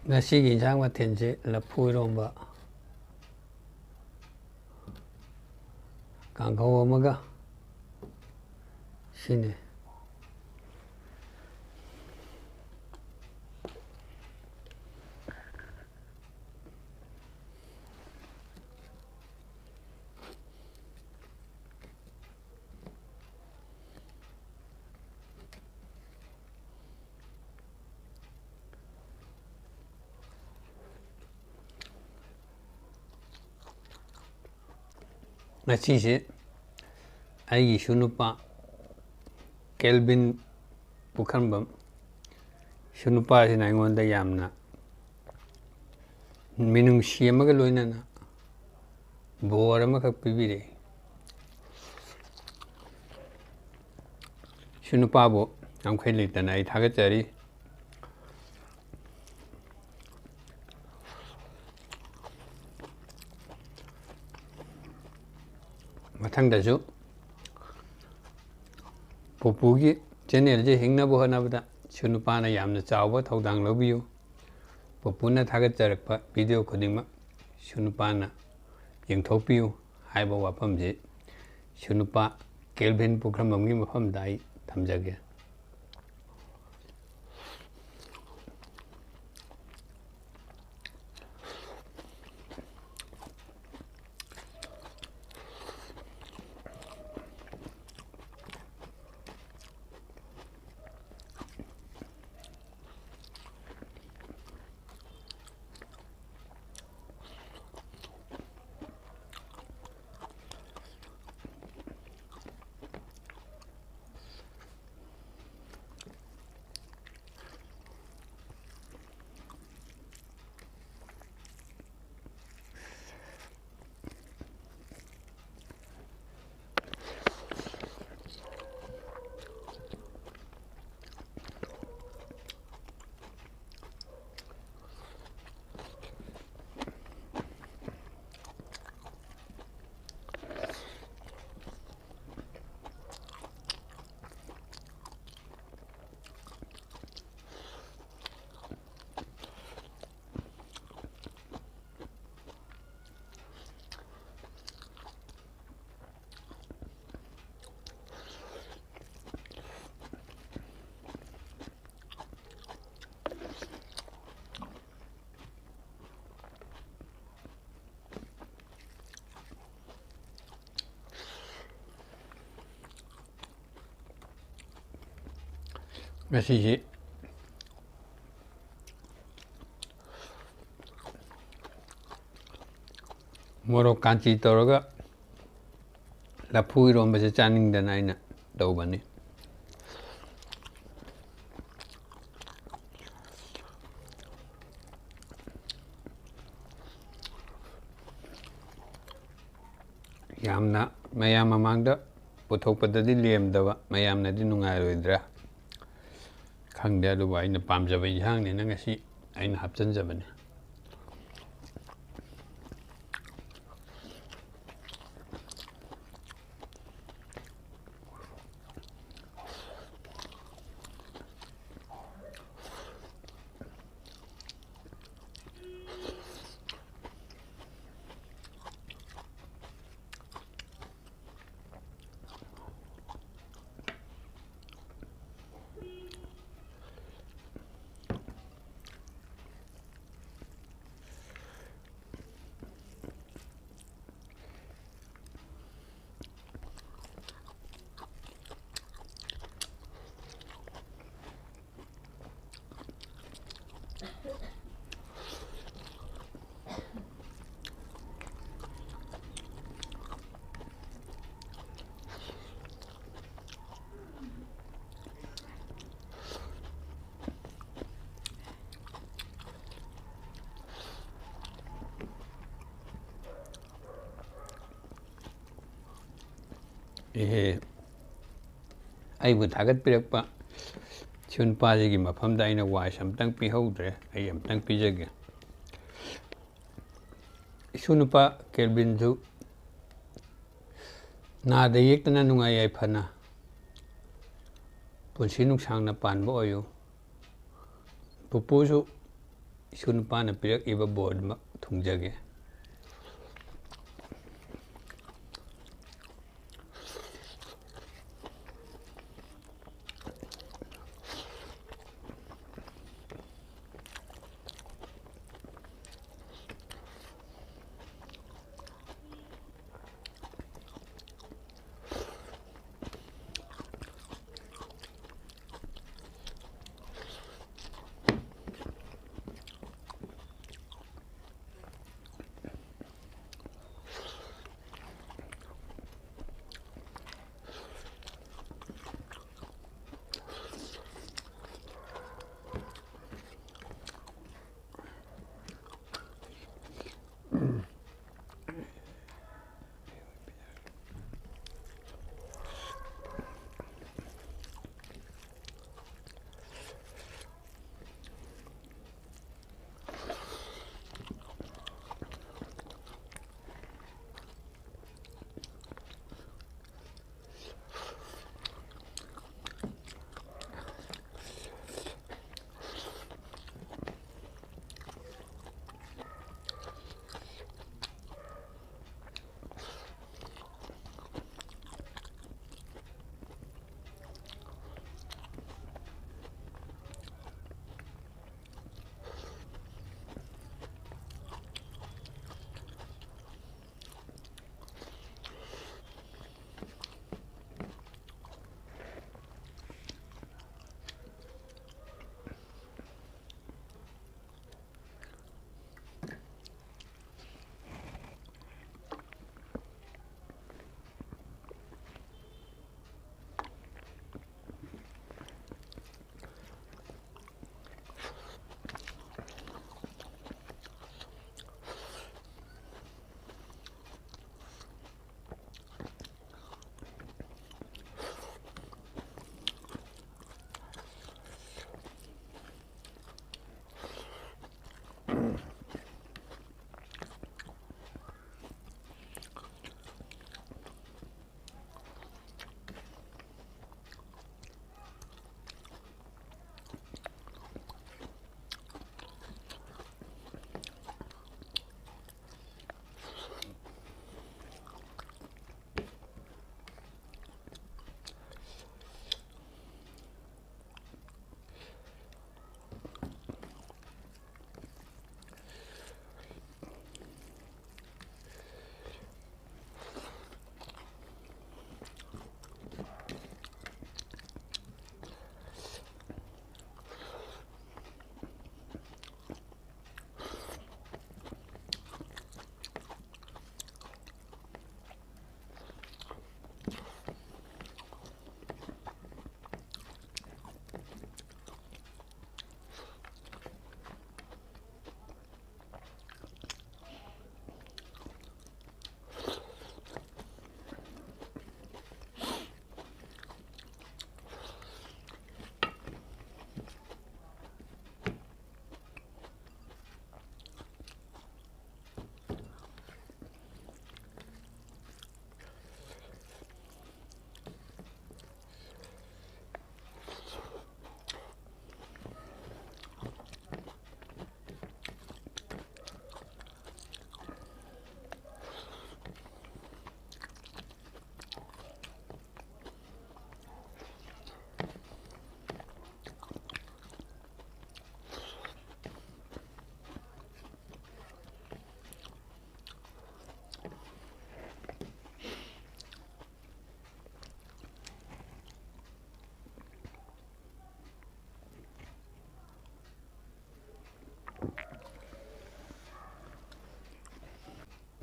ꯉꯁꯤꯒꯤ ꯏꯟꯁꯥꯡ ꯃꯊꯦꯜꯁꯦ ꯂꯐꯨ ꯏꯔꯣꯝꯕ ꯀꯥꯡꯍꯧ ꯑꯃꯒ ꯁꯤꯅꯤ ꯉꯁꯤꯁꯦ ꯑꯩꯒꯤ ꯏꯁꯨꯅꯨꯄꯥ ꯀꯦꯜꯕꯤꯟ ꯄꯨꯈ꯭ꯔꯝꯕꯝ ꯏꯁꯨꯅꯨꯄꯥꯁꯤꯅ ꯑꯩꯉꯣꯟꯗ ꯌꯥꯝꯅ ꯃꯤꯅꯨꯡꯁꯤ ꯑꯃꯒ ꯂꯣꯏꯅꯅ ꯕꯣꯔ ꯑꯃꯈꯛ ꯄꯤꯕꯤꯔꯛꯏ ꯏꯁꯨꯅꯨꯄꯥꯕꯨ ꯉꯝꯈꯩ ꯂꯩꯇꯅ ꯑꯩ ꯊꯥꯒꯠꯆꯔꯤ ꯃꯊꯪꯗꯁꯨ ꯄꯨꯄꯨꯒꯤ ꯆꯦꯅꯦꯜꯁꯦ ꯍꯤꯡꯅꯕ ꯍꯣꯠꯅꯕꯗ ꯏꯁꯨꯅꯨꯄꯥꯅ ꯌꯥꯝꯅ ꯆꯥꯎꯕ ꯊꯧꯗꯥꯡ ꯂꯧꯕꯤꯌꯨ ꯄꯨꯄꯨꯅ ꯊꯥꯒꯠꯆꯔꯛꯄ ꯚꯤꯗꯤꯑꯣ ꯈꯨꯗꯤꯡꯃꯛ ꯏꯁꯨꯅꯨꯄꯥꯅ ꯌꯦꯡꯊꯣꯛꯄꯤꯌꯨ ꯍꯥꯏꯕ ꯋꯥꯐꯝꯁꯤ ꯏꯁꯨꯅꯨꯄꯥ ꯀꯦꯜꯚꯤꯟ ꯄꯨꯈ꯭ꯔꯝꯕꯝꯒꯤ ꯃꯐꯝꯗ ꯑꯩ ꯊꯝꯖꯒꯦ ꯉꯁꯤꯁꯤ ꯃꯣꯔꯣꯛ ꯀꯥꯟꯆꯤ ꯇꯧꯔꯒ ꯂꯐꯨ ꯏꯔꯣꯝꯕꯁꯦ ꯆꯥꯅꯤꯡꯗꯅ ꯑꯩꯅ ꯇꯧꯕꯅꯤ ꯌꯥꯝꯅ ꯃꯌꯥꯝ ꯃꯃꯥꯡꯗ ꯄꯨꯊꯣꯛꯄꯗꯗꯤ ꯂꯦꯝꯗꯕ ꯃꯌꯥꯝꯅꯗꯤ ꯅꯨꯡꯉꯥꯏꯔꯣꯏꯗ꯭ꯔꯥ ꯈꯪꯗꯦ ꯑꯗꯨꯕꯨ ꯑꯩꯅ ꯄꯥꯝꯖꯕ ꯏꯟꯁꯥꯡꯅꯤꯅ ꯉꯁꯤ ꯑꯩꯅ ꯍꯥꯞꯆꯤꯟꯖꯕꯅꯤ ꯑꯩꯕꯨ ꯊꯥꯒꯠꯄꯤꯔꯛꯄ ꯏꯁꯨꯅꯨꯄꯥꯁꯤꯒꯤ ꯃꯐꯝꯗ ꯑꯩꯅ ꯋꯥꯏꯁ ꯑꯝꯇꯪ ꯄꯤꯍꯧꯗ꯭ꯔꯦ ꯑꯩ ꯑꯝꯇꯪ ꯄꯤꯖꯒꯦ ꯏꯁꯨꯅꯨꯄꯥ ꯀꯦꯜꯚꯤꯟꯁꯨ ꯅꯥꯗ ꯌꯦꯛꯇꯅ ꯅꯨꯡꯉꯥꯏ ꯌꯥꯏꯐꯅ ꯄꯨꯟꯁꯤ ꯅꯨꯡꯁꯥꯡꯅ ꯄꯥꯟꯕ ꯑꯣꯏꯌꯨ ꯄꯨꯄꯨꯁꯨ ꯏꯁꯨ ꯅꯨꯄꯥꯅ ꯄꯤꯔꯛꯏꯕ ꯕꯣꯔꯗꯨꯃꯛ ꯊꯨꯡꯖꯒꯦ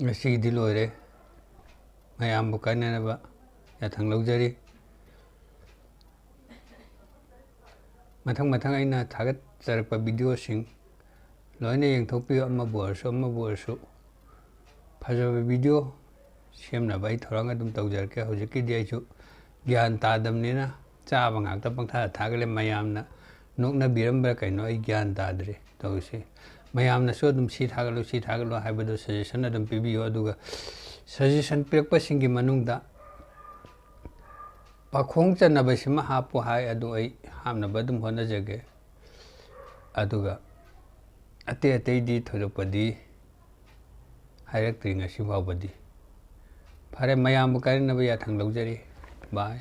ꯉꯁꯤꯒꯤꯗꯤ ꯂꯣꯏꯔꯦ ꯃꯌꯥꯝꯕꯨ ꯀꯥꯟꯅꯅꯕ ꯌꯥꯊꯪ ꯂꯧꯖꯔꯤ ꯃꯊꯪ ꯑꯩꯅ ꯊꯥꯒꯠꯆꯔꯛꯄ ꯚꯤꯗꯤꯑꯣꯁꯤꯡ ꯂꯣꯏꯅ ꯌꯦꯡꯊꯣꯛꯄꯤꯌꯨ ꯑꯃꯕꯨ ꯑꯣꯏꯔꯁꯨ ꯐꯖꯕ ꯚꯤꯗꯤꯑꯣ ꯁꯦꯝꯅꯕ ꯑꯩ ꯊꯧꯔꯥꯡ ꯑꯗꯨꯝ ꯇꯧꯖꯔꯛꯀꯦ ꯍꯧꯖꯤꯛꯀꯤꯗꯤ ꯑꯩꯁꯨ ꯒ꯭ꯌꯥꯟ ꯇꯥꯗꯕꯅꯤꯅ ꯆꯥꯕ ꯉꯥꯛꯇ ꯄꯪꯊꯥꯗ ꯊꯥꯒꯠꯂꯦ ꯃꯌꯥꯝꯅ ꯅꯣꯛꯅꯕꯤꯔꯝꯕ꯭ꯔꯥ ꯀꯩꯅꯣ ꯑꯩ ꯒ꯭ꯌꯥꯟ ꯇꯥꯗ꯭ꯔꯤ ꯇꯧꯔꯤꯁꯤ ꯃꯌꯥꯝꯅꯁꯨ ꯑꯗꯨꯝ ꯁꯤ ꯊꯥꯒꯠꯂꯨ ꯍꯥꯏꯕꯗꯨ ꯁꯖꯦꯁꯟ ꯑꯗꯨꯝ ꯄꯤꯕꯤꯌꯨ ꯑꯗꯨꯒ ꯁꯖꯦꯁꯟ ꯄꯤꯔꯛꯄꯁꯤꯡꯒꯤ ꯃꯅꯨꯡꯗ ꯄꯥꯈꯣꯡ ꯆꯟꯅꯕꯁꯤꯃ ꯍꯥꯞꯄꯨ ꯍꯥꯏ ꯑꯗꯨ ꯑꯩ ꯍꯥꯞꯅꯕ ꯑꯗꯨꯝ ꯍꯣꯠꯅꯖꯒꯦ ꯑꯗꯨꯒ ꯑꯇꯩ ꯑꯇꯩꯗꯤ ꯊꯣꯏꯗꯣꯛꯄꯗꯤ ꯍꯥꯏꯔꯛꯇ꯭ꯔꯤ ꯉꯁꯤ ꯐꯥꯎꯕꯗꯤ ꯐꯔꯦ ꯃꯌꯥꯝꯕꯨ ꯀꯥꯏꯅꯅꯕ ꯌꯥꯊꯪ ꯂꯧꯖꯔꯤ ꯕꯥꯏ